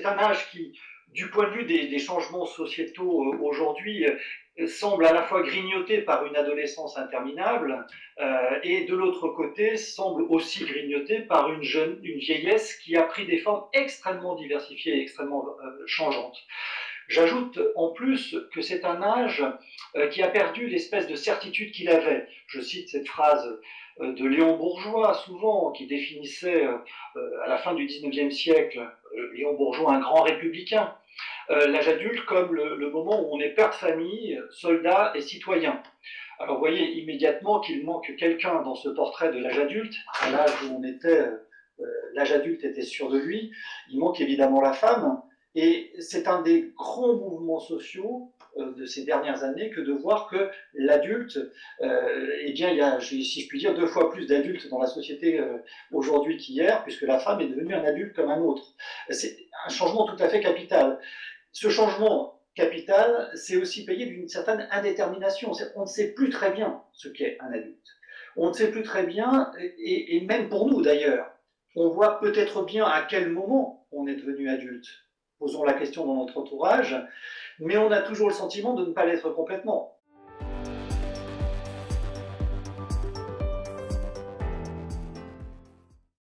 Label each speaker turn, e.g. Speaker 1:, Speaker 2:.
Speaker 1: c'est un âge qui, du point de vue des changements sociétaux aujourd'hui, semble à la fois grignoté par une adolescence interminable et de l'autre côté semble aussi grignoté par une vieillesse qui a pris des formes extrêmement diversifiées et extrêmement changeantes. J'ajoute en plus que c'est un âge qui a perdu l'espèce de certitude qu'il avait. Je cite cette phrase de Léon Bourgeois, souvent, qui définissait à la fin du XIXe siècle, Léon Bourgeois, un grand républicain, l'âge adulte comme le moment où on est père de famille, soldat et citoyen. Alors vous voyez immédiatement qu'il manque quelqu'un dans ce portrait de l'âge adulte, à l'âge où on était, l'âge adulte était sûr de lui, il manque évidemment la femme, et c'est un des grands mouvements sociaux de ces dernières années que de voir que l'adulte, eh bien, il y a, si je puis dire, 2 fois plus d'adultes dans la société aujourd'hui qu'hier, puisque la femme est devenue un adulte comme un autre. C'est un changement tout à fait capital. Ce changement capital, c'est aussi payé d'une certaine indétermination. On ne sait plus très bien ce qu'est un adulte. On ne sait plus très bien, et même pour nous d'ailleurs, on voit peut-être bien à quel moment on est devenu adulte. Posons la question dans notre entourage, mais on a toujours le sentiment de ne pas l'être complètement.